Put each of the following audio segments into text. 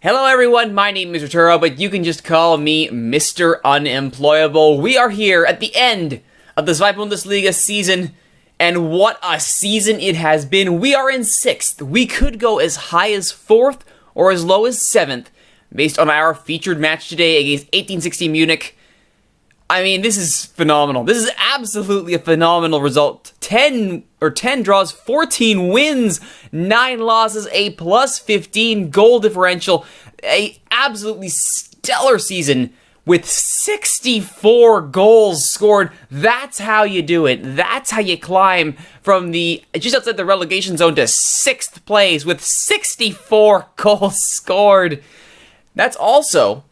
Hello everyone, my name is Rituro, but you can just call me Mr. Unemployable. We are here at the end of the Bundesliga season, and what a season it has been. We are in 6th. We could go as high as 4th or as low as 7th, based on our featured match today against 1860 Munich. I mean, this is phenomenal. This is absolutely a phenomenal result. 10 draws, 14 wins, 9 losses, a plus 15 goal differential. A absolutely stellar season with 64 goals scored. That's how you do it. That's how you climb from the just outside the relegation zone to 6th place with 64 goals scored. That's also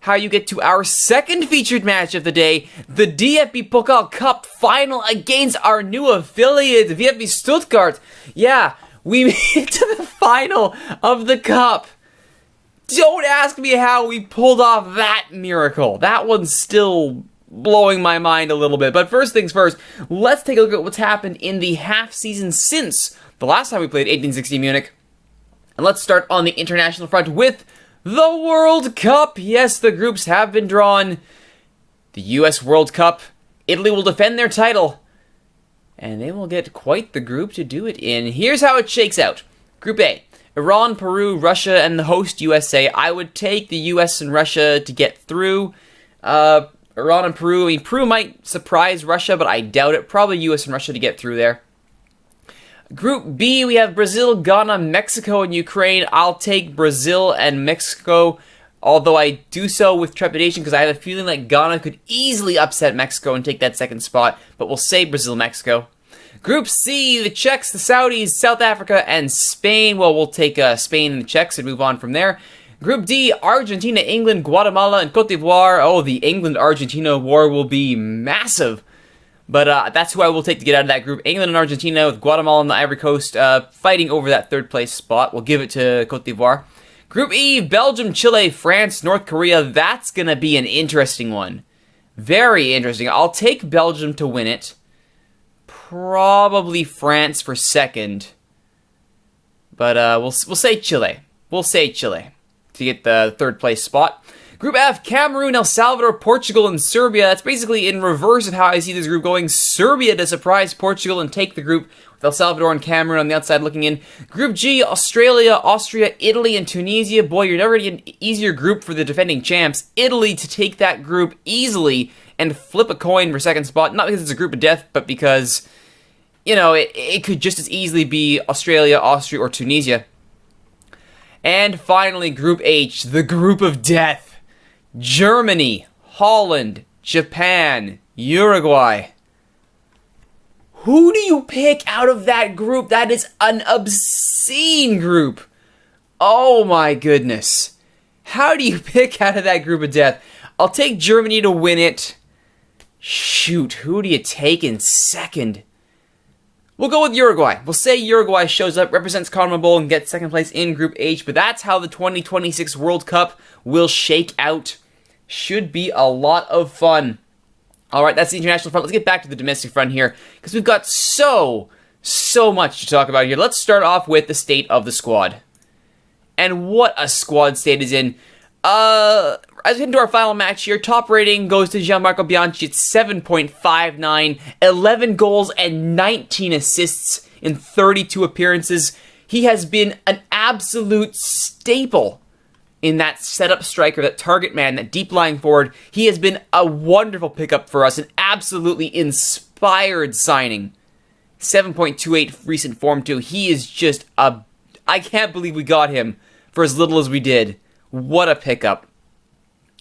how you get to our second featured match of the day, the DFB-Pokal Cup final against our new affiliate, VfB Stuttgart. Yeah, we made it to the final of the cup. Don't ask me how we pulled off that miracle. That one's still blowing my mind a little bit. But first things first, let's take a look at what's happened in the half season since the last time we played 1860 Munich. And let's start on the international front with the World Cup. Yes, the groups have been drawn. The US World Cup. Italy will defend their title. And they will get quite the group to do it in. Here's how it shakes out. Group A. Iran, Peru, Russia, and the host USA. I would take the US and Russia to get through. Iran and Peru. I mean, Peru might surprise Russia, but I doubt it. Probably US and Russia to get through there. Group B, we have Brazil, Ghana, Mexico, and Ukraine. I'll take Brazil and Mexico, although I do so with trepidation because I have a feeling like Ghana could easily upset Mexico and take that second spot, but we'll say Brazil, Mexico. Group C, the Czechs, the Saudis, South Africa, and Spain. Well, we'll take Spain and the Czechs and move on from there. Group D, Argentina, England, Guatemala, and Cote d'Ivoire. Oh, the England-Argentina war will be massive. But that's who I will take to get out of that group. England and Argentina with Guatemala and the Ivory Coast fighting over that third place spot. We'll give it to Cote d'Ivoire. Group E, Belgium, Chile, France, North Korea. That's going to be an interesting one. Very interesting. I'll take Belgium to win it. Probably France for second. But we'll say Chile. We'll say Chile to get the third place spot. Group F, Cameroon, El Salvador, Portugal, and Serbia. That's basically in reverse of how I see this group going. Serbia to surprise Portugal and take the group with El Salvador and Cameroon on the outside looking in. Group G, Australia, Austria, Italy, and Tunisia. Boy, you're never going to get an easier group for the defending champs. Italy to take that group easily and flip a coin for second spot. Not because it's a group of death, but because, you know, it could just as easily be Australia, Austria, or Tunisia. And finally, Group H, the group of death. Germany, Holland, Japan, Uruguay. Who do you pick out of that group? That is an obscene group. Oh my goodness. How do you pick out of that group of death? I'll take Germany to win it. Shoot, who do you take in second? We'll go with Uruguay. We'll say Uruguay shows up, represents CONMEBOL, and gets second place in Group H, but that's how the 2026 World Cup will shake out. Should be a lot of fun. Alright, that's the international front. Let's get back to the domestic front here, because we've got so much to talk about here. Let's start off with the state of the squad. And what a squad state is in. As we head into our final match here, top rating goes to Gianmarco Bianchi at 7.59, 11 goals and 19 assists in 32 appearances. He has been an absolute staple in that setup striker, that target man, that deep lying forward. He has been a wonderful pickup for us, an absolutely inspired signing. 7.28 recent form too. He is just I can't believe we got him for as little as we did. What a pickup.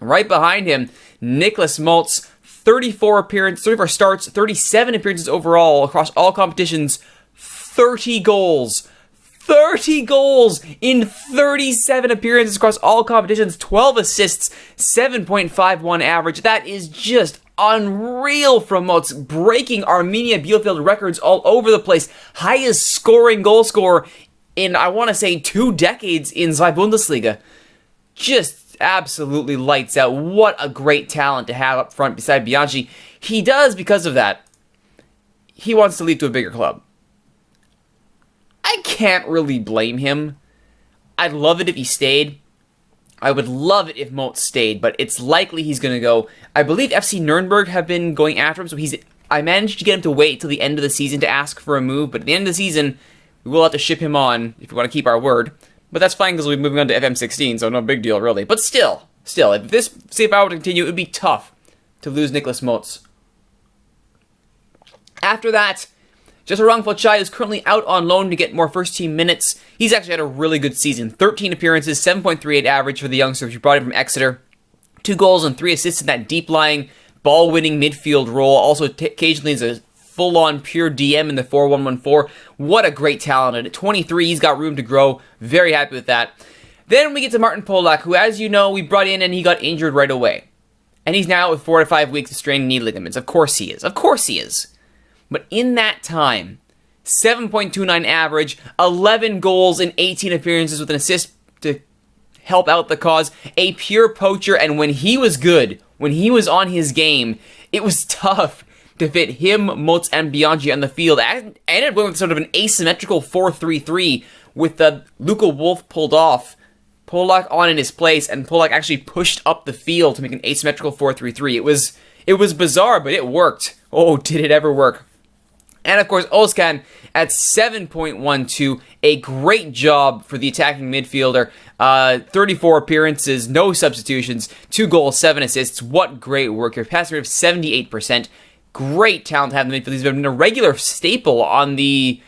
Right behind him, Nicholas Maltz, 34 starts, 37 appearances overall across all competitions, 30 goals. 30 goals in 37 appearances across all competitions, 12 assists, 7.51 average. That is just unreal from Maltz, breaking Arminia Bielefeld records all over the place. Highest scoring goal scorer in, I want to say, 2 decades in Bundesliga. Just absolutely lights out. What a great talent to have up front beside Bianchi. He does, because of that, he wants to leave to a bigger club. I can't really blame him. I'd love it if he stayed. I would love it if Motes stayed, but it's likely he's going to go. I believe FC Nuremberg have been going after him, so I managed to get him to wait till the end of the season to ask for a move, but at the end of the season, we will have to ship him on if we want to keep our word. But that's fine because we'll be moving on to FM16, so no big deal, really. But still, if I were to continue, it would be tough to lose Nicholas Motes. After that, Just Chai is currently out on loan to get more first-team minutes. He's actually had a really good season. 13 appearances, 7.38 average for the youngster, who brought him from Exeter. 2 goals and 3 assists in that deep-lying, ball-winning midfield role. Also, occasionally is a full-on pure DM in the 4-1-1-4. What a great talent. And at 23, he's got room to grow. Very happy with that. Then we get to Martin Polak, who, as you know, we brought in and he got injured right away. And he's now out with 4 to 5 weeks of strained knee ligaments. Of course he is. But in that time, 7.29 average, 11 goals in 18 appearances with an assist to help out the cause. A pure poacher, and when he was good, when he was on his game, it was tough to fit him, Motes, and Bianchi on the field. I ended up going with sort of an asymmetrical 4-3-3 with Luca Wolf pulled off, Polak on in his place, and Polak actually pushed up the field to make an asymmetrical 4-3-3. It was bizarre, but it worked. Oh, did it ever work. And of course, Özkan at 7.12, a great job for the attacking midfielder. 34 appearances, no substitutions, 2 goals, 7 assists. What great work here. Pass rate of 78%. Great talent to have in the midfield. He's been a regular staple on the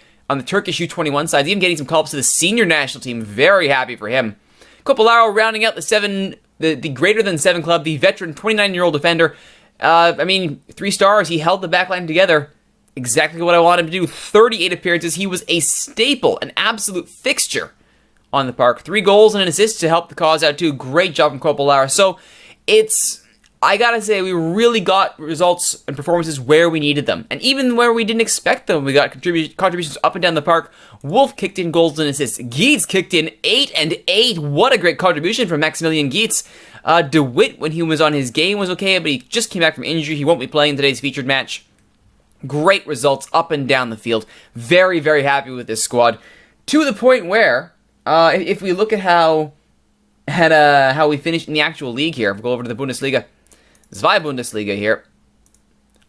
Turkish U21 side, even getting some call-ups to the senior national team. Very happy for him. Copolaro rounding out the greater than 7 club, the veteran 29-year-old defender. 3 stars. He held the backline together. Exactly what I wanted him to do. 38 appearances. He was a staple, an absolute fixture on the park. 3 goals and an assist to help the cause out too. Great job from Coppolara. So I gotta say, we really got results and performances where we needed them. And even where we didn't expect them, we got contributions up and down the park. Wolf kicked in goals and assists. Gietz kicked in 8 and 8. What a great contribution from Maximilian Gietz. DeWitt, when he was on his game, was okay, but he just came back from injury. He won't be playing today's featured match. Great results up and down the field. Very, very happy with this squad. To the point where, if we look at how we finished in the actual league here, if we go over to the Bundesliga, Zwei Bundesliga here.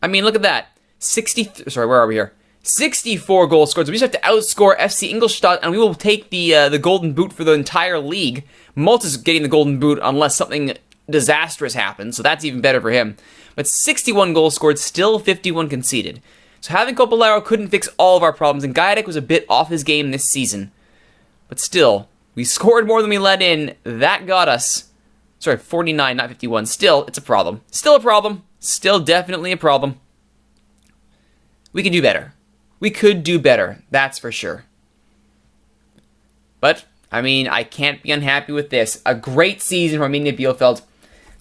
Look at that. 64 goals scored. So we just have to outscore FC Ingolstadt, and we will take the golden boot for the entire league. Malta is getting the golden boot unless something disastrous happens, so that's even better for him. But 61 goals scored, still 51 conceded. So having Copolaro couldn't fix all of our problems, and Gajdak was a bit off his game this season. But still, we scored more than we let in. That got us... 49, not 51. Still, it's a problem. Still a problem. Still definitely a problem. We can do better. We could do better, that's for sure. But, I can't be unhappy with this. A great season for Arminia Bielefeld.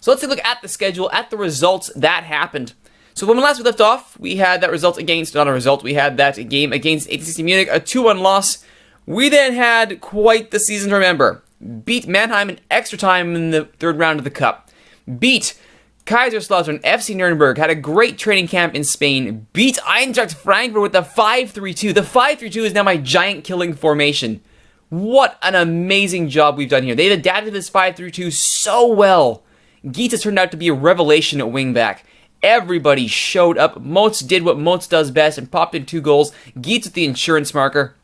So let's take a look at the schedule, at the results that happened. So when we left off, we had that result against, not a result, we had that game against 1860 Munich, a 2-1 loss. We then had quite the season to remember. Beat Mannheim in extra time in the 3rd round of the Cup. Beat Kaiserslautern, FC Nuremberg, had a great training camp in Spain. Beat Eintracht Frankfurt with the 5-3-2. The 5-3-2 is now my giant killing formation. What an amazing job we've done here. They've adapted this 5-3-2 so well. Gietz has turned out to be a revelation at wingback. Everybody showed up. Motes did what Motes does best and popped in 2 goals. Gietz with the insurance marker.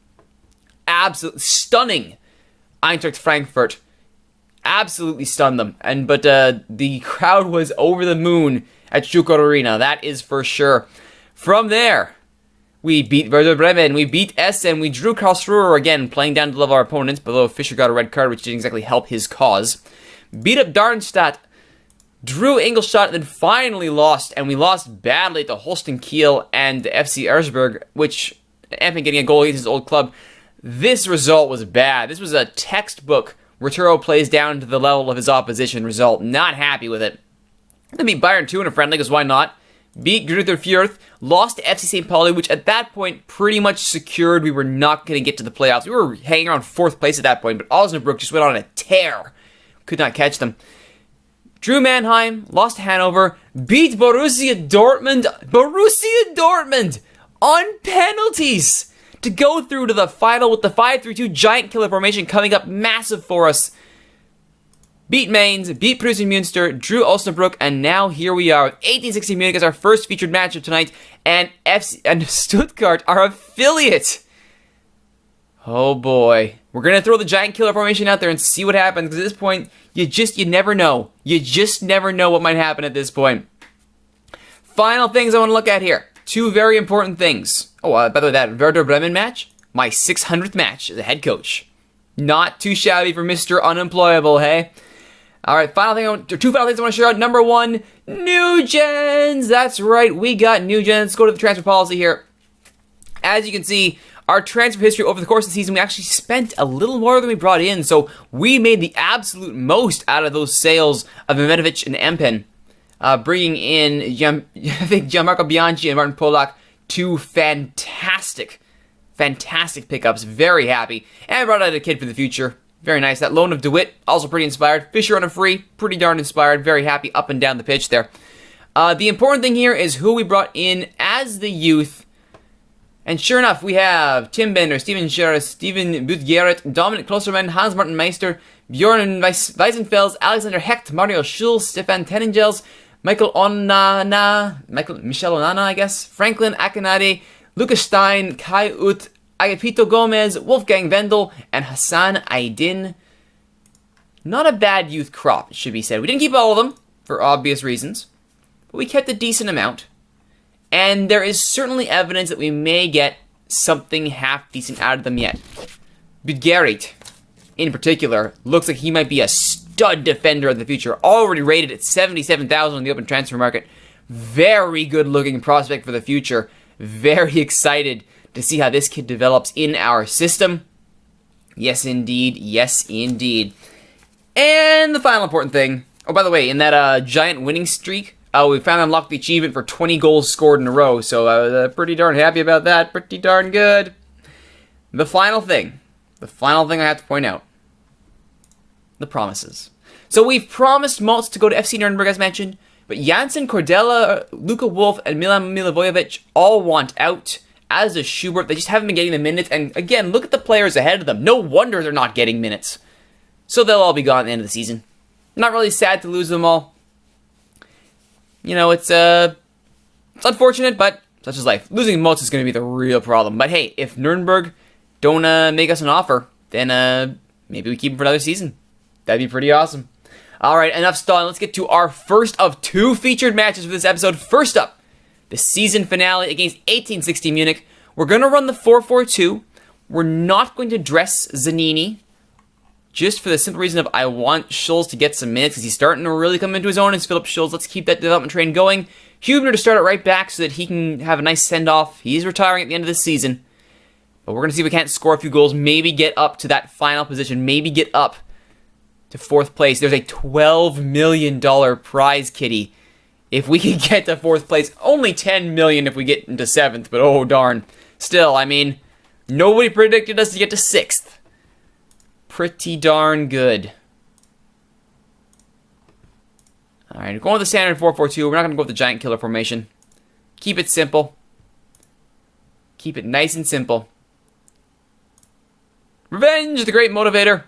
Absolutely stunning. Eintracht Frankfurt. Absolutely stunned them. But the crowd was over the moon at Stuttgart Arena. That is for sure. From there, we beat Werder Bremen. We beat Essen. We drew Karlsruhe again, playing down to the level of our opponents, although Fischer got a red card, which didn't exactly help his cause. Beat up Darmstadt. Drew Ingolstadt, and then finally lost, and we lost badly to Holstein Kiel and FC Erzberg, which ended up getting a goal against his old club. This result was bad. This was a textbook Rituro plays down to the level of his opposition result. Not happy with it. Then beat Bayern 2 in a friendly, because why not? Beat Greuther Fürth, lost to FC St. Pauli, which at that point pretty much secured we were not going to get to the playoffs. We were hanging around 4th place at that point, but Osnabrück just went on a tear. Could not catch them. Drew Mannheim, lost to Hanover, beat Borussia Dortmund on penalties to go through to the final with the 5-3-2 giant killer formation coming up massive for us. beat Mainz, beat Preußen Münster, drew Osnabrück, and now here we are with 1860 Munich as our first featured match of tonight, and Stuttgart, our affiliate. Oh boy. We're going to throw the giant killer formation out there and see what happens, because at this point, you never know. You just never know what might happen at this point. Final things I want to look at here. Two very important things. Oh, by the way, that Werder Bremen match, my 600th match as a head coach. Not too shabby for Mr. Unemployable, hey? Alright, two final things I want to share out. Number one, new gens. That's right, we got new gens. Let's go to the transfer policy here. As you can see, our transfer history over the course of the season, we actually spent a little more than we brought in, so we made the absolute most out of those sales of Ivanovic and Empen. Bringing in, I think, Gianmarco Bianchi and Martin Polak, two fantastic pickups. Very happy. And I brought out a kid for the future. Very nice. That loan of DeWitt, also pretty inspired. Fischer on a free, pretty darn inspired. Very happy up and down the pitch there. The important thing here is who we brought in as the youth. And sure enough, we have Tim Bender, Steven Scherer, Steven Budgeret, Dominic Klosterman, Hans-Martin Meister, Bjorn Weisenfels, Alexander Hecht, Mario Schulz, Stefan Tenengels, Michel Onana, I guess, Franklin Akanade, Lucas Stein, Kai Ut, Agapito Gomez, Wolfgang Wendel, and Hassan Aydin. Not a bad youth crop, it should be said. We didn't keep all of them, for obvious reasons, but we kept a decent amount. And there is certainly evidence that we may get something half-decent out of them yet. Budgeret, in particular, looks like he might be a stud defender of the future. Already rated at 77,000 on the open transfer market. Very good-looking prospect for the future. Very excited to see how this kid develops in our system. Yes, indeed. Yes, indeed. And the final important thing. Oh, by the way, in that giant winning streak, we finally unlocked the achievement for 20 goals scored in a row, so I was pretty darn happy about that. Pretty darn good. The final thing I have to point out. The promises. So we've promised Maltz to go to FC Nuremberg, as mentioned, but Janssen, Cordella, Luka Wolf, and Milan Milivojevic all want out, as does Schubert. They just haven't been getting the minutes, and again, look at the players ahead of them. No wonder they're not getting minutes. So they'll all be gone at the end of the season. Not really sad to lose them all. You know, it's unfortunate, but such is life. Losing Maltz is going to be the real problem. But hey, if Nuremberg don't make us an offer, then maybe we keep him for another season. That'd be pretty awesome. Alright, enough stalling. Let's get to our first of two featured matches for this episode. First up, the season finale against 1860 Munich. We're going to run the 4-4-2. We're not going to dress Zanini, just for the simple reason of I want Schulz to get some minutes, because he's starting to really come into his own as Philipp Schulz. Let's keep that development train going. Hubner to start it right back so that he can have a nice send-off. He's retiring at the end of this season. But we're going to see if we can't score a few goals, maybe get up to that final position, maybe get up to fourth place. There's a $12 million prize kitty if we can get to fourth place. Only $10 million if we get into seventh, but oh darn. Still, I mean, nobody predicted us to get to sixth. Pretty darn good. Alright, going with the standard 4-4-2. We're not going to go with the giant killer formation. Keep it simple. Keep it nice and simple. Revenge, the great motivator.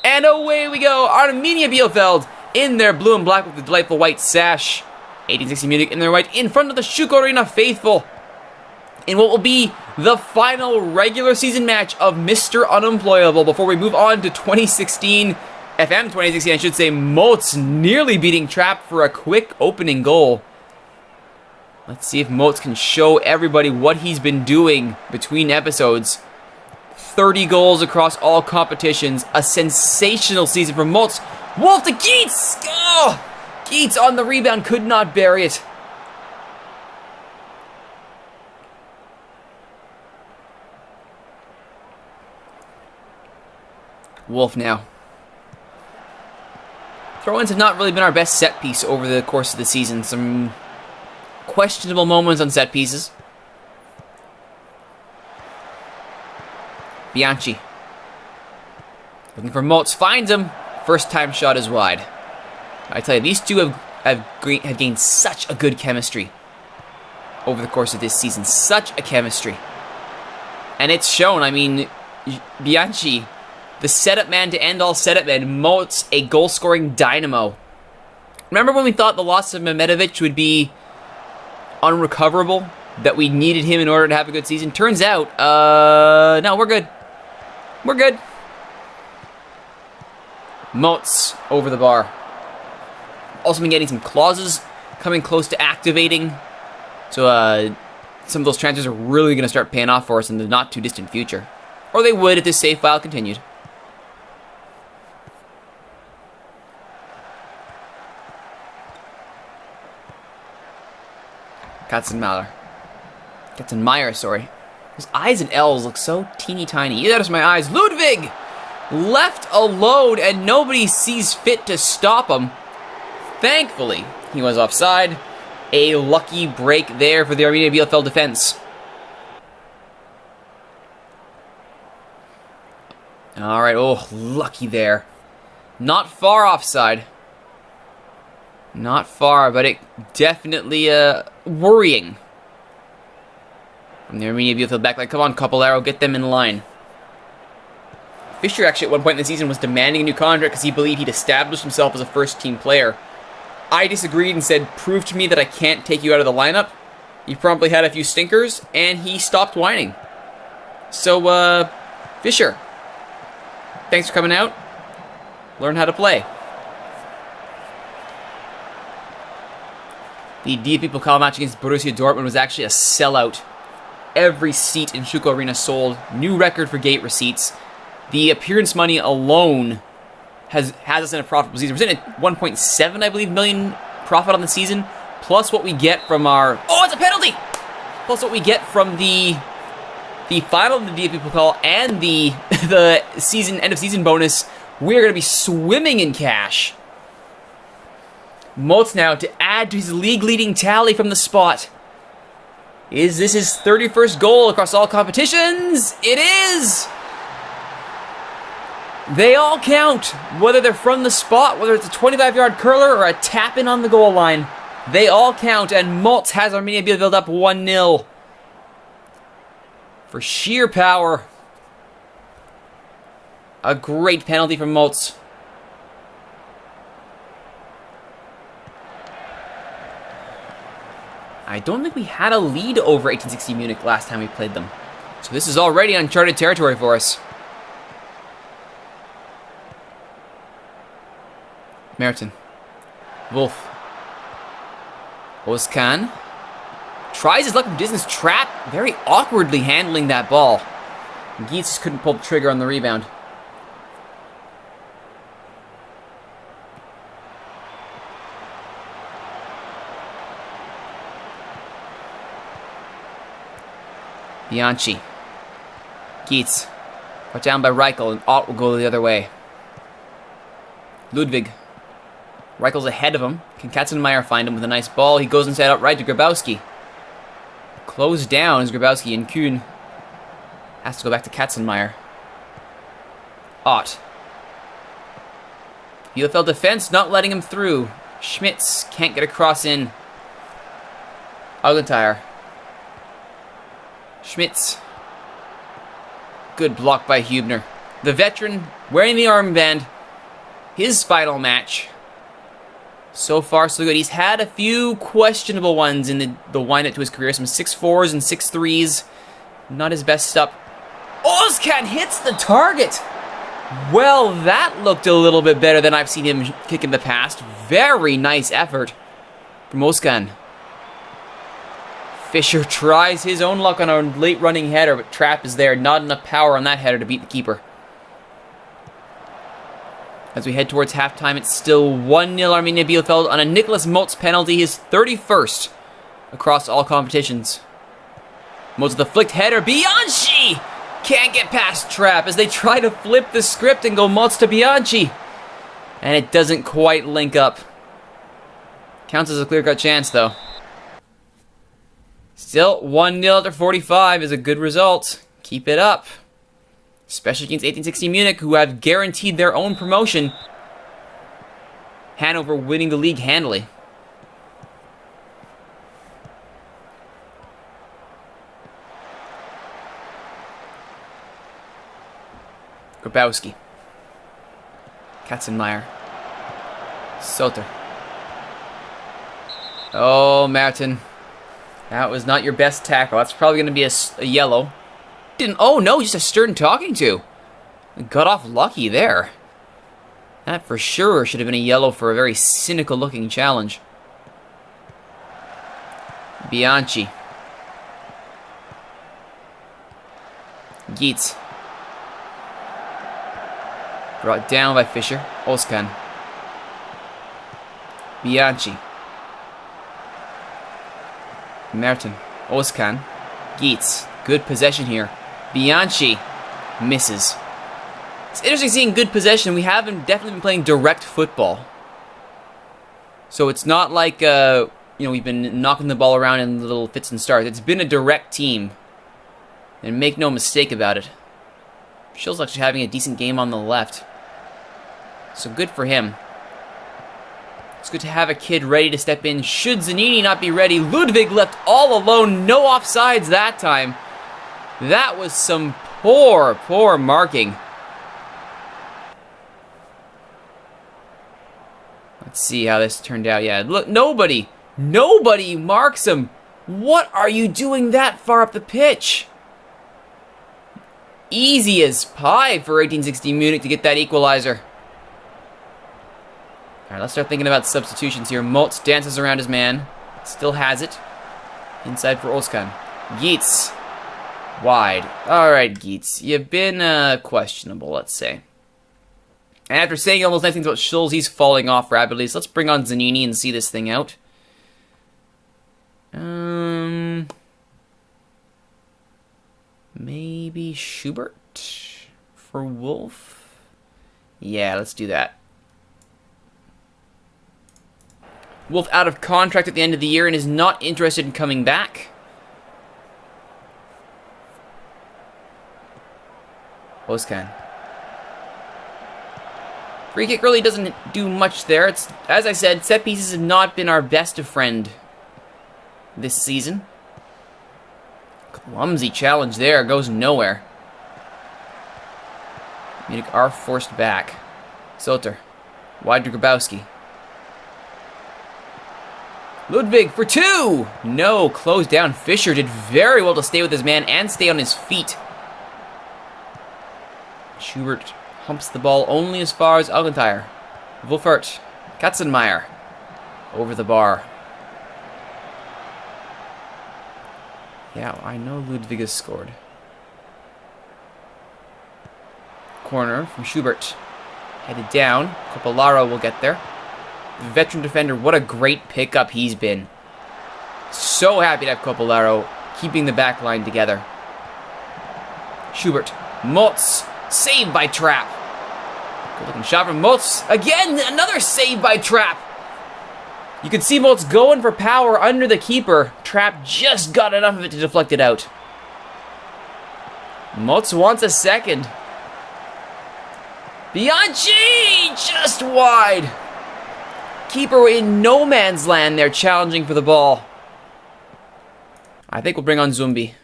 And away we go. Arminia Bielefeld in their blue and black with the delightful white sash. 1860 Munich in their white in front of the Schuck Arena faithful. In what will be the final regular season match of Mr. Unemployable before we move on to 2016, FM 2016, I should say. Maltz nearly beating Trapp for a quick opening goal. Let's see if Maltz can show everybody what he's been doing between episodes. 30 goals across all competitions. A sensational season for Maltz. Wolf to Geets! Oh! Geets on the rebound, could not bury it. Wolf now. Throw-ins have not really been our best set piece over the course of the season. Some questionable moments on set pieces. Bianchi. Looking for Maltz. Finds him. First time shot is wide. I tell you, these two have gained such a good chemistry over the course of this season. Such a chemistry. And it's shown. I mean, Bianchi the setup man to end all setup men. Mots, a goal-scoring dynamo. Remember when we thought the loss of Mehmetovic would be unrecoverable? That we needed him in order to have a good season? Turns out, no, we're good. We're good. Mots over the bar. Also been getting some clauses coming close to activating. So, some of those transfers are really going to start paying off for us in the not-too-distant future. Or they would if this save file continued. Katzenmeier, sorry. His I's and L's look so teeny tiny. Either that's my eyes. Ludwig! Left alone and nobody sees fit to stop him. Thankfully, he was offside. A lucky break there for the Arminia Bielefeld defense. Alright, oh, lucky there. Not far offside. Not far, but it definitely worrying. From the Arminia Bielefeld backline. Come on, Capolaro, get them in line. Fischer actually at one point in the season was demanding a new contract because he believed he'd established himself as a first-team player. I disagreed and said, prove to me that I can't take you out of the lineup. He promptly had a few stinkers, and he stopped whining. So, Fischer, thanks for coming out. Learn how to play. The DFB-Pokal match against Borussia Dortmund was actually a sellout. Every seat in Schuko Arena sold. New record for gate receipts. The appearance money alone has us in a profitable season. We're sitting at 1.7, I believe, million profit on the season, plus what we get from our... Oh, it's a penalty! Plus what we get from the final of the DFB Pokal and the season end of season bonus. We're going to be swimming in cash. Motes now to add to his league-leading tally from the spot. Is this his 31st goal across all competitions? It is! They all count, whether they're from the spot, whether it's a 25-yard curler or a tap-in on the goal line. They all count, and Maltz has Arminia Bielefeld up 1-0. For sheer power. A great penalty from Maltz. I don't think we had a lead over 1860 Munich last time we played them. So this is already uncharted territory for us. Merton. Wolf. Özkan. Tries his luck from distance. Trap. Very awkwardly handling that ball. Geets couldn't pull the trigger on the rebound. Bianchi. Geets. Put down by Reichel, and Ott will go the other way. Ludwig. Reichel's ahead of him. Can Katzenmeier find him with a nice ball? He goes inside outright to Grabowski. Closed down is Grabowski, and Kuhn has to go back to Katzenmeier. Ott. Bielefeld defense not letting him through. Schmitz can't get a cross in. Augentire. Schmitz. Good block by Hubner. The veteran wearing the armband. His final match. So far, so good. He's had a few questionable ones in the wind-up to his career. Some 6-4s and 6-3s. Not his best stuff. Özkan hits the target! Well, that looked a little bit better than I've seen him kick in the past. Very nice effort from Özkan. Fischer tries his own luck on a late running header, but Trapp is there. Not enough power on that header to beat the keeper. As we head towards halftime, it's still 1-0 Arminia Bielefeld on a Nicholas Motz penalty, his 31st across all competitions. Motz with the flicked header. Bianchi can't get past Trapp as they try to flip the script and go Motz to Bianchi. And it doesn't quite link up. Counts as a clear-cut chance, though. Still, 1-0 after 45 is a good result. Keep it up. Especially against 1860 Munich, who have guaranteed their own promotion. Hanover winning the league handily. Grabowski. Katzenmeier. Soter. Oh, Martin. That was not your best tackle. That's probably going to be a yellow. Oh, no, just a stern talking to. Got off lucky there. That for sure should have been a yellow for a very cynical looking challenge. Bianchi. Geets. Brought down by Fischer. Oskan. Bianchi. Merton. Oskan. Geets. Good possession here. Bianchi. Misses. It's interesting seeing good possession. We haven't definitely been playing direct football. So it's not like, we've been knocking the ball around in little fits and starts. It's been a direct team. And make no mistake about it. Schill's actually having a decent game on the left. So good for him. It's good to have a kid ready to step in. Should Zanini not be ready? Ludwig left all alone. No offsides that time. That was some poor marking. Let's see how this turned out. Yeah, look, nobody marks him. What are you doing that far up the pitch? Easy as pie for 1860 Munich to get that equalizer. Alright, let's start thinking about substitutions here. Motz dances around his man. Still has it. Inside for Oskan. Geets. Wide. Alright, Geets. You've been questionable, let's say. And after saying all those nice things about Schulz, he's falling off rapidly. So let's bring on Zanini and see this thing out. Maybe Schubert for Wolf? Yeah, let's do that. Wolf out of contract at the end of the year and is not interested in coming back. Oskan. Free kick really doesn't do much there. It's, as I said, set pieces have not been our best of friend this season. Clumsy challenge there, goes nowhere. Munich are forced back. Soter. Wide to Grabowski. Ludwig for 2! No, closed down. Fischer did very well to stay with his man and stay on his feet. Schubert humps the ball only as far as Augenthaler. Wolfert. Katzenmeier. Over the bar. Yeah, I know Ludwig has scored. Corner from Schubert. Headed down. Copolaro will get there. The veteran defender, what a great pickup he's been. So happy to have Copolaro keeping the back line together. Schubert. Motz. Saved by Trapp. Good looking shot from Motz. Again, another save by Trapp. You can see Motz going for power under the keeper. Trapp just got enough of it to deflect it out. Motz wants a second. Bianchi! Just wide. Keeper in no man's land there, challenging for the ball. I think we'll bring on Zumbi.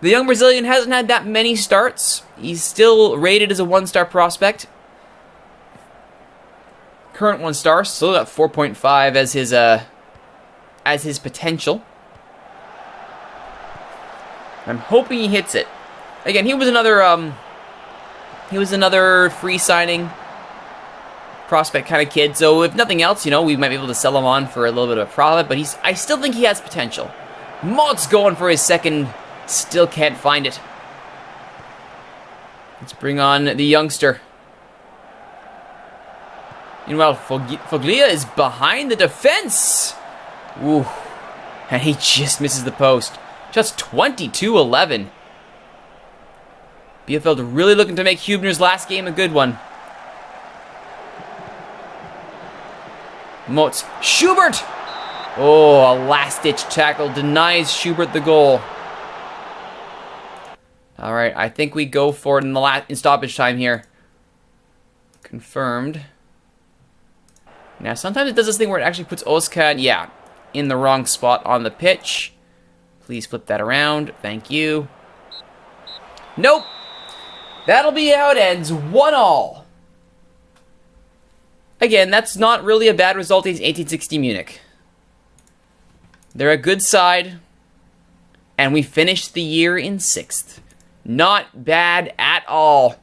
The young Brazilian hasn't had that many starts. He's still rated as a 1-star prospect. Current 1-star, still got 4.5 as his potential. I'm hoping he hits it. Again, he was another free signing prospect kind of kid. So if nothing else, we might be able to sell him on for a little bit of a profit. But I still think he has potential. Mott's going for his second. Still can't find it. Let's bring on the youngster. Meanwhile, Foglia is behind the defense. Ooh. And he just misses the post. Just 22-11. Bielefeld really looking to make Hubner's last game a good one. Motz. Schubert! Oh, a last-ditch tackle denies Schubert the goal. Alright, I think we go for it in stoppage time here. Confirmed. Now, sometimes it does this thing where it actually puts Oskan, in the wrong spot on the pitch. Please flip that around. Thank you. Nope. That'll be how it ends, 1-1. Again, that's not really a bad result against 1860 Munich. They're a good side, and we finished the year in 6th. Not bad at all.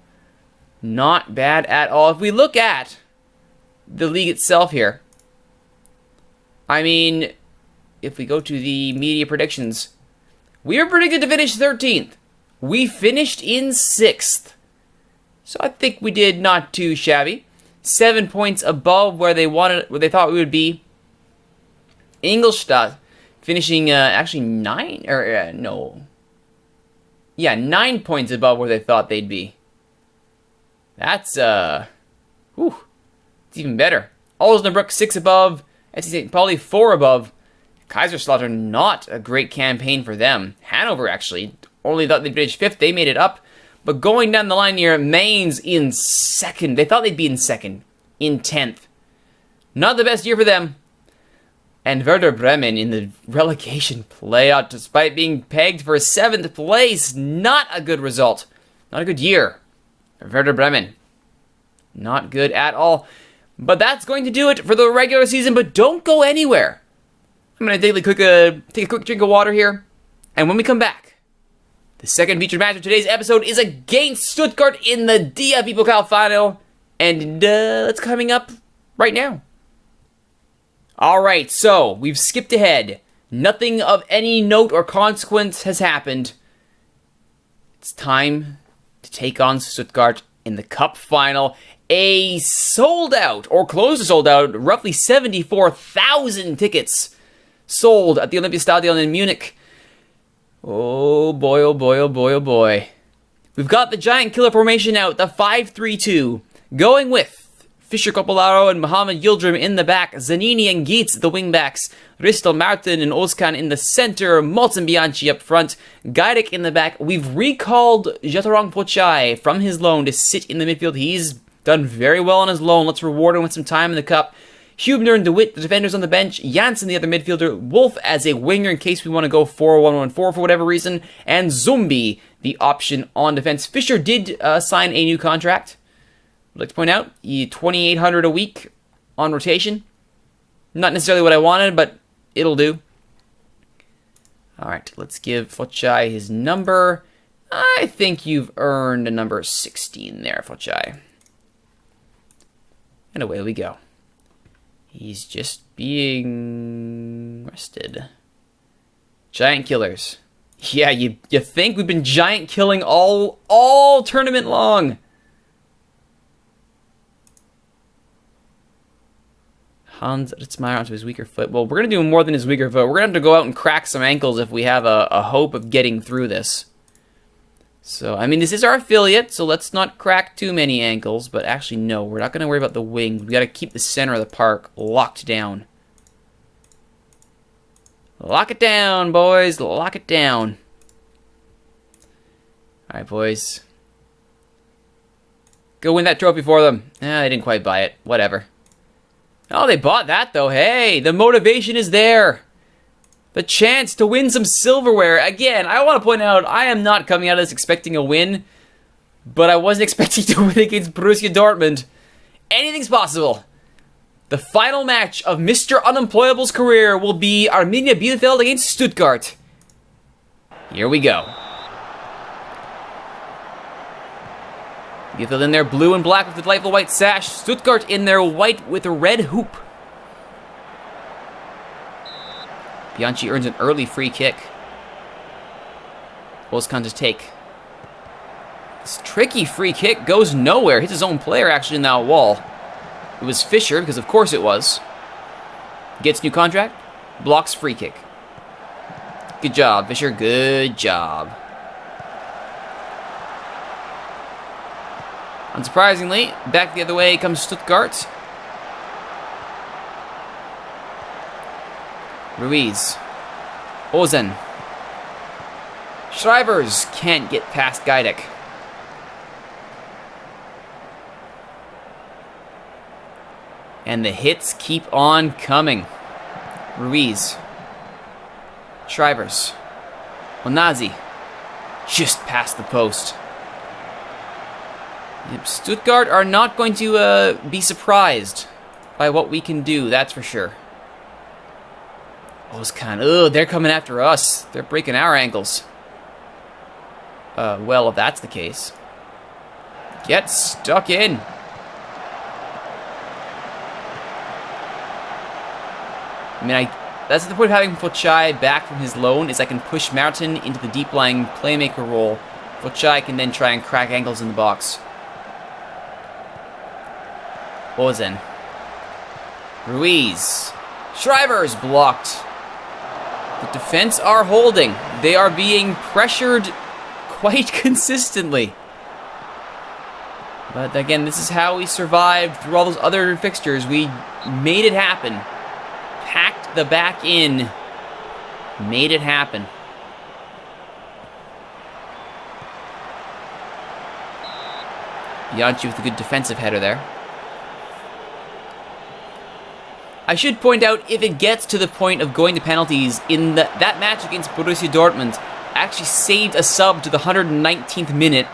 Not bad at all. If we look at the league itself here, I mean, if we go to the media predictions, we were predicted to finish 13th. We finished in 6th. So I think we did not too shabby. 7 points above where they thought we would be. Ingolstadt finishing actually 9 points above where they thought they'd be. That's it's even better. Osnabrück 6 above, FC St. Pauli 4 above. Kaiserslautern, not a great campaign for them. Hanover actually only thought they'd finish 5th. They made it up. But going down the line here, Mainz in 2nd. They thought they'd be in 2nd. In 10th. Not the best year for them. And Werder Bremen in the relegation playout, despite being pegged for 7th place. Not a good result. Not a good year for Werder Bremen. Not good at all. But that's going to do it for the regular season. But don't go anywhere. I'm going to take a quick drink of water here. And when we come back, the second featured match of today's episode is against Stuttgart in the DFB-Pokal final. And that's coming up right now. Alright, so we've skipped ahead. Nothing of any note or consequence has happened. It's time to take on Stuttgart in the Cup final. A sold out, or close to sold out, roughly 74,000 tickets sold at the Olympiastadion in Munich. Oh boy, oh boy, oh boy, oh boy. We've got the giant killer formation out, the 5-3-2, going with Fischer Copolaro and Mohamed Yildirim in the back, Zanini and Gietz the wingbacks, Ristel Martin and Özkan in the center, Molten Bianchi up front, Gajdek in the back. We've recalled Jethorong Pochai from his loan to sit in the midfield. He's done very well on his loan. Let's reward him with some time in the Cup. Hubner and DeWitt, the defenders on the bench, Janssen, the other midfielder, Wolf as a winger in case we want to go 4-1-1-4 for whatever reason, and Zumbi, the option on defense. Fischer did sign a new contract. I'd like to point out, $2,800 a week on rotation. Not necessarily what I wanted, but it'll do. Alright, let's give Fochai his number. I think you've earned a number 16 there, Fochai. And away we go. He's just being rested. Giant killers. Yeah, you think we've been giant killing all tournament long. Hans Ritzmeier onto his weaker foot. Well, we're going to do more than his weaker foot. We're going to have to go out and crack some ankles if we have a hope of getting through this. So, I mean, this is our affiliate, so let's not crack too many ankles. But actually, no, we're not going to worry about the wing. We've got to keep the center of the park locked down. Lock it down, boys. Lock it down. All right, boys. Go win that trophy for them. They didn't quite buy it. Whatever. Oh, they bought that, though. Hey, the motivation is there. The chance to win some silverware. Again, I want to point out, I am not coming out of this expecting a win, but I wasn't expecting to win against Borussia Dortmund. Anything's possible. The final match of Mr. Unemployable's career will be Arminia Bielefeld against Stuttgart. Here we go. Bielefeld in their blue and black with the delightful white sash. Stuttgart in their white with a red hoop. Bianchi earns an early free kick. Özkan to take. This tricky free kick goes nowhere. Hits his own player actually in that wall. It was Fischer, because of course it was. Gets new contract. Blocks free kick. Good job, Fischer. Good job. Unsurprisingly, back the other way comes Stuttgart. Ruiz. Ozen. Schreibers can't get past Gajdek. And the hits keep on coming. Ruiz. Schreibers. Onazi. Just past the post. Stuttgart are not going to be surprised by what we can do, that's for sure. Ugh, they're coming after us. They're breaking our ankles. Well, if that's the case. Get stuck in. I mean, that's the point of having Fochai back from his loan, is I can push Martin into the deep-lying playmaker role. Fochai can then try and crack ankles in the box. Ozen. Ruiz. Shriver's blocked. The defense are holding. They are being pressured quite consistently. But again, this is how we survived through all those other fixtures. We made it happen. Packed the back in. Made it happen. Bianchi with a good defensive header there. I should point out, if it gets to the point of going to penalties, in that match against Borussia Dortmund, actually saved a sub to the 119th minute,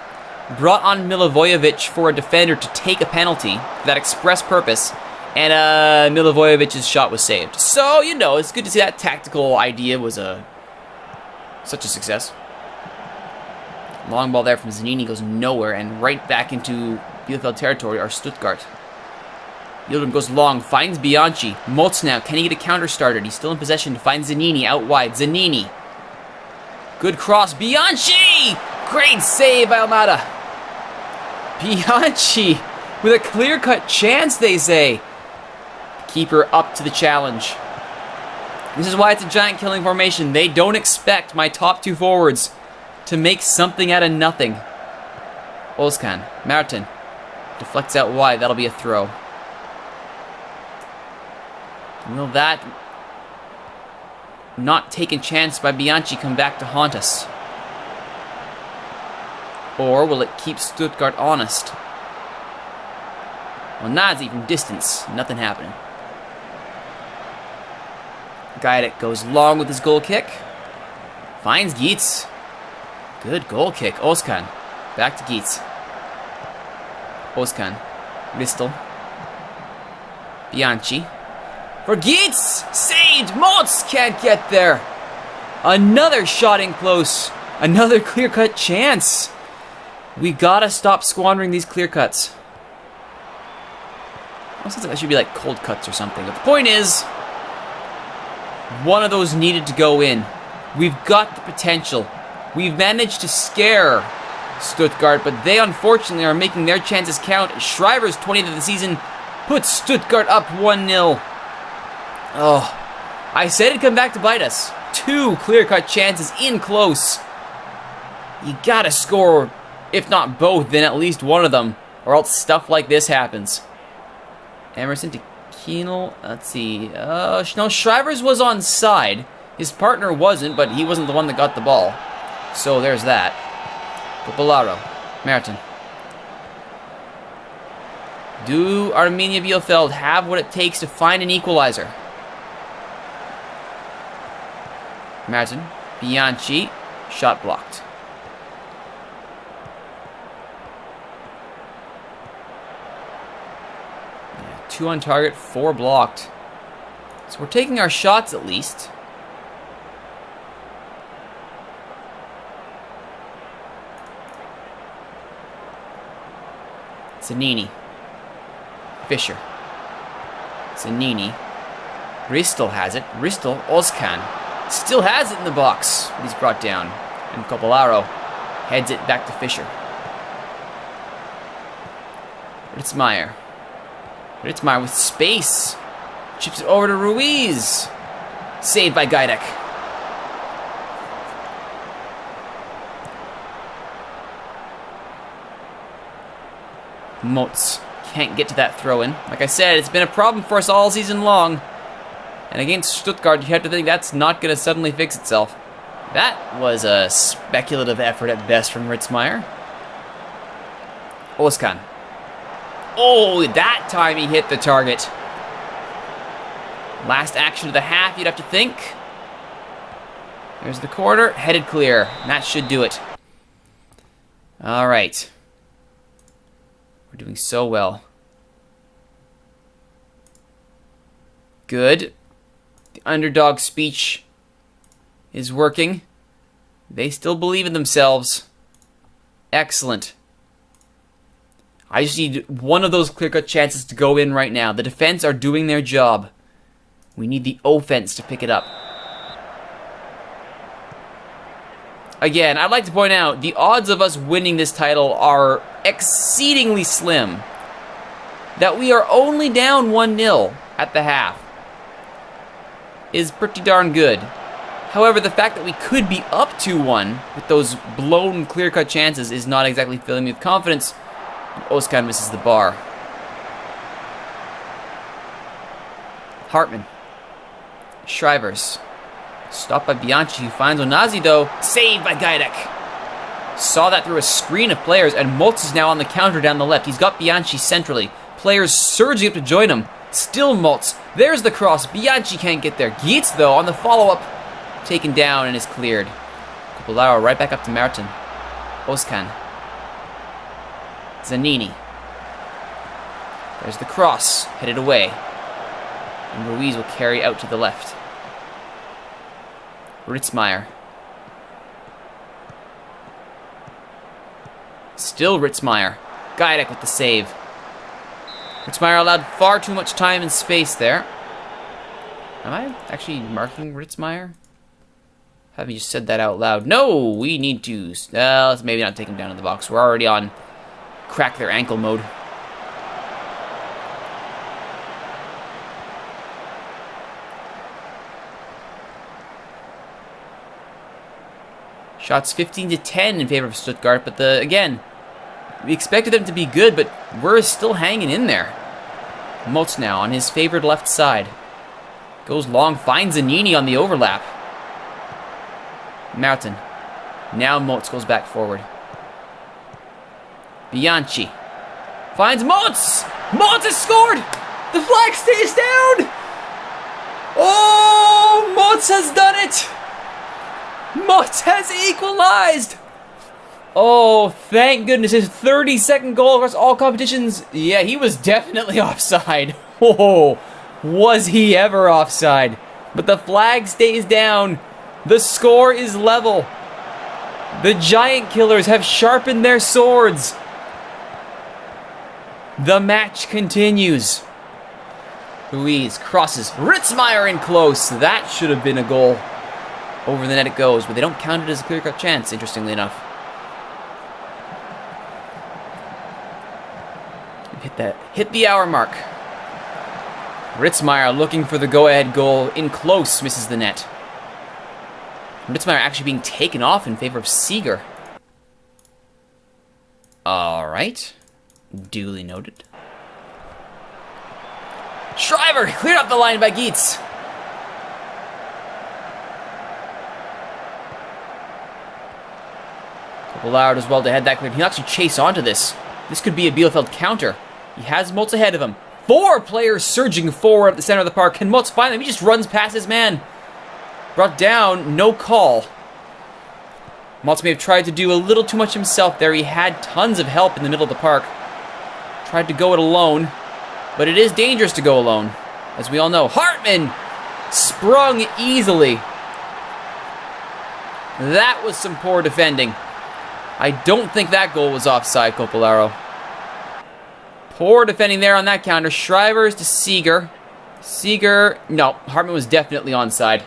brought on Milivojevic for a defender to take a penalty for that express purpose, and Milivojevic's shot was saved. So, you know, it's good to see that tactical idea was such a success. Long ball there from Zanini goes nowhere, and right back into Bielefeld territory are Stuttgart. Yildirim goes long, finds Bianchi. Motz now, can he get a counter started? He's still in possession to find Zanini out wide. Zanini. Good cross. Bianchi! Great save by Almada. Bianchi with a clear-cut chance, they say. Keeper up to the challenge. This is why it's a giant killing formation. They don't expect my top two forwards to make something out of nothing. Özkan. Martin. Deflects out wide. That'll be a throw. Will that not taken chance by Bianchi come back to haunt us? Or will it keep Stuttgart honest? Well, Nazi from distance. Nothing happening. Gajdek goes long with his goal kick. Finds Gietz. Good goal kick. Özkan. Back to Gietz. Özkan. Ristel. Bianchi. For Gietz! Saved! Motz can't get there! Another shot in close. Another clear-cut chance. We gotta stop squandering these clear-cuts. Sounds like that should be like cold cuts or something. But the point is, one of those needed to go in. We've got the potential. We've managed to scare Stuttgart, but they unfortunately are making their chances count. Shriver's 20th of the season puts Stuttgart up 1-0. Oh, I said it'd come back to bite us. Two clear-cut chances in close. You gotta score, if not both, then at least one of them, or else stuff like this happens. Emerson to Kienel. Let's see. No, Shriver's was onside. His partner wasn't, but he wasn't the one that got the ball. So there's that. Popolaro. Martin. Do Arminia Bielefeld have what it takes to find an equalizer? Martin. Bianchi. Shot blocked. Yeah, 2 on target, 4 blocked. So we're taking our shots at least. Zanini. Fischer. Zanini. Ristel has it. Ristel. Özkan. Still has it in the box, but he's brought down. And Copolaro heads it back to Fischer. Ritzmeier. Ritzmeier with space. Chips it over to Ruiz. Saved by Gajdek. Motz can't get to that throw-in. Like I said, it's been a problem for us all season long. And against Stuttgart, you have to think that's not going to suddenly fix itself. That was a speculative effort at best from Ritzmeier. Özkan. Oh, that time he hit the target. Last action of the half, you'd have to think. There's the corner, headed clear. And that should do it. All right. We're doing so well. Good. The underdog speech is working. They still believe in themselves. Excellent. I just need one of those clear-cut chances to go in right now. The defense are doing their job. We need the offense to pick it up. Again, I'd like to point out, the odds of us winning this title are exceedingly slim. That we are only down 1-0 at the half is pretty darn good. However, the fact that we could be up 2-1 with those blown clear-cut chances is not exactly filling me with confidence. Özkan misses the bar. Hartman. Shrivers. Stopped by Bianchi, who finds Onazi though. Saved by Gajdek. Saw that through a screen of players, and Moltz is now on the counter down the left. He's got Bianchi centrally. Players surging up to join him. Still Moltz. There's the cross. Bianchi can't get there. Gietz, though, on the follow-up, taken down and is cleared. Kopelarov right back up to Martin. Özkan. Zanini. There's the cross. Headed away. And Ruiz will carry out to the left. Ritzmaier. Still Ritzmaier. Gajdek with the save. Ritzmaier allowed far too much time and space there. Am I actually marking Ritzmaier? Haven't you just said that out loud? No, we need to... let's maybe not take him down in the box. We're already on crack their ankle mode. Shots 15-10 in favor of Stuttgart, but again, we expected them to be good, but we're still hanging in there. Moltz now on his favored left side. Goes long, finds Zanini on the overlap. Martin. Now Moltz goes back forward. Bianchi. Finds Moltz! Moltz has scored! The flag stays down! Oh, Moltz has done it! Moltz has equalized! Oh, thank goodness. His 32nd goal across all competitions. Yeah, he was definitely offside. Oh, was he ever offside? But the flag stays down. The score is level. The Giant Killers have sharpened their swords. The match continues. Ruiz crosses. Ritzmaier in close. That should have been a goal. Over the net it goes, but they don't count it as a clear-cut chance, interestingly enough. Hit the hour mark. Ritzmaier looking for the go-ahead goal. In close, misses the net. Ritzmaier actually being taken off in favor of Seeger. Alright. Duly noted. Shriver cleared up the line by Gietz. Kopelarov does well to head that clear. He'll actually chase onto this. This could be a Bielefeld counter. He has Moltz ahead of him. 4 players surging forward at the center of the park. Can Moltz find them? He just runs past his man. Brought down, no call. Moltz may have tried to do a little too much himself there. He had tons of help in the middle of the park. Tried to go it alone. But it is dangerous to go alone, as we all know. Hartman sprung easily. That was some poor defending. I don't think that goal was offside, Kopelarov. Poor defending there on that counter. Shrivers to Seeger. Seeger... No, Hartman was definitely onside.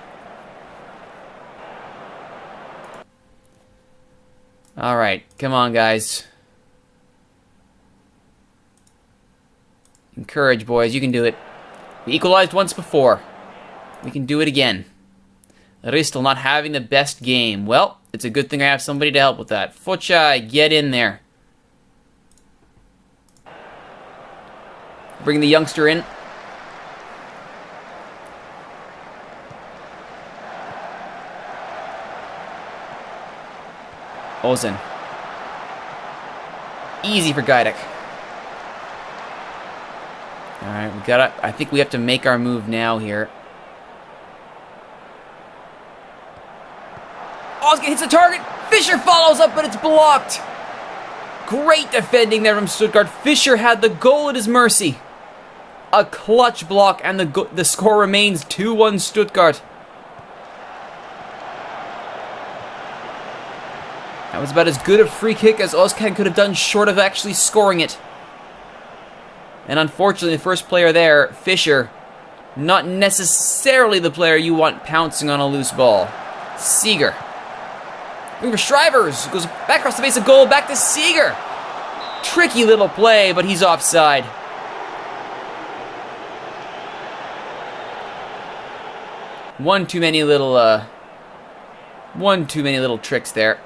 Alright, come on, guys. Encourage, boys. You can do it. We equalized once before. We can do it again. Ristel not having the best game. Well, it's a good thing I have somebody to help with that. Fochai, get in there. Bring the youngster in. Ozan. Easy for Gajdek. Alright, I think we have to make our move now here. Ozan hits the target. Fischer follows up, but it's blocked. Great defending there from Stuttgart. Fischer had the goal at his mercy. A clutch block, and the score remains 2-1 Stuttgart. That was about as good a free kick as Özcan could have done, short of actually scoring it. And unfortunately, the first player there, Fischer, not necessarily the player you want pouncing on a loose ball. Seeger. Looking for Shrivers. Goes back across the base of goal, back to Seeger. Tricky little play, but he's offside. One too many little tricks there.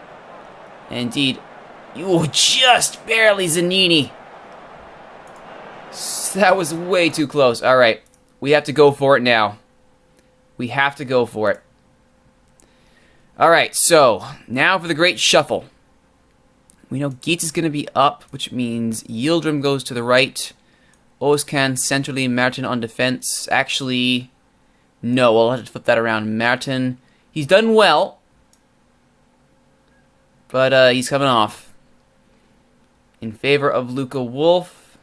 Indeed. You just barely Zanini. That was way too close. Alright. We have to go for it now. We have to go for it. Alright, so now for the great shuffle. We know Geets is going to be up, which means Yildirim goes to the right. Özcan centrally, Martin on defense. Actually, no, I'll have to flip that around. Martin, he's done well. But he's coming off. In favor of Luca Wolf.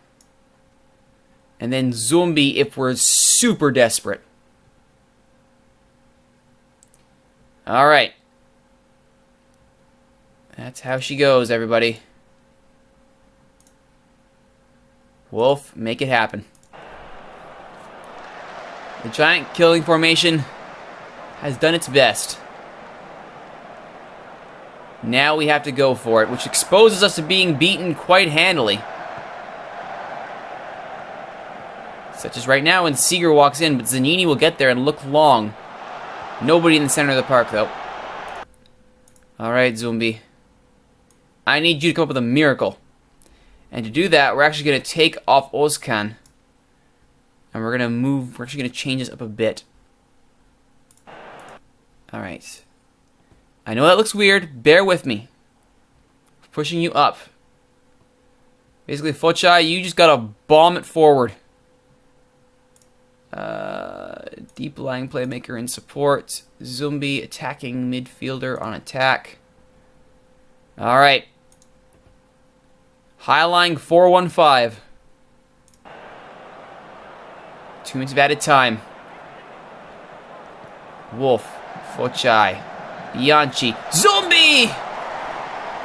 And then Zumbi if we're super desperate. Alright. That's how she goes, everybody. Wolf, make it happen. The giant killing formation has done its best. Now we have to go for it, which exposes us to being beaten quite handily. Such as right now when Seeger walks in, but Zanini will get there and look long. Nobody in the center of the park, though. Alright, Zumbi. I need you to come up with a miracle. And to do that, we're actually going to take off Özcan. And we're going to move, we're actually going to change this up a bit. Alright. I know that looks weird. Bear with me. Pushing you up. Basically, Fochai, you just gotta bomb it forward. Deep lying playmaker in support. Zumbi attacking midfielder on attack. Alright. High lying 4-1-5. 2 minutes of added time. Wolf. Fochai. Bianchi. Zumbi!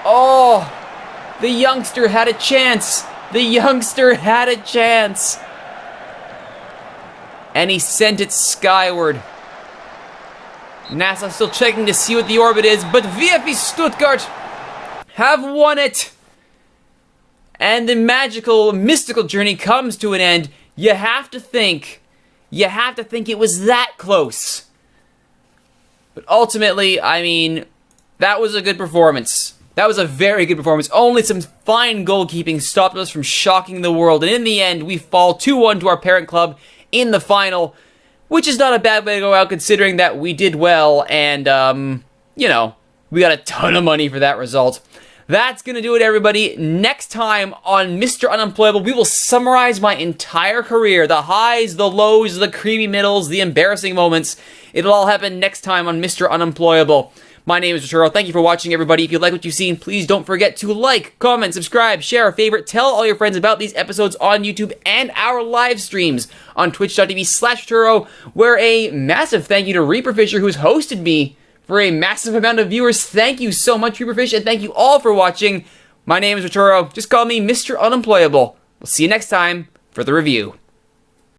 Oh! The youngster had a chance! The youngster had a chance! And he sent it skyward. NASA still checking to see what the orbit is, but VfB Stuttgart have won it! And the magical, mystical journey comes to an end. You have to think it was that close. But ultimately, I mean, that was a good performance. That was a very good performance. Only some fine goalkeeping stopped us from shocking the world. And in the end, we fall 2-1 to our parent club in the final, which is not a bad way to go out considering that we did well. And, you know, we got a ton of money for that result. That's going to do it, everybody. Next time on Mr. Unemployable, we will summarize my entire career. The highs, the lows, the creamy middles, the embarrassing moments. It'll all happen next time on Mr. Unemployable. My name is Rituro. Thank you for watching, everybody. If you like what you've seen, please don't forget to like, comment, subscribe, share, favorite, tell all your friends about these episodes on YouTube and our live streams on twitch.tv/Rituro, where a massive thank you to Reaperfisher, who's hosted me for a massive amount of viewers. Thank you so much, Reaperfish, and thank you all for watching. My name is Rituro. Just call me Mr. Unemployable. We'll see you next time for the review.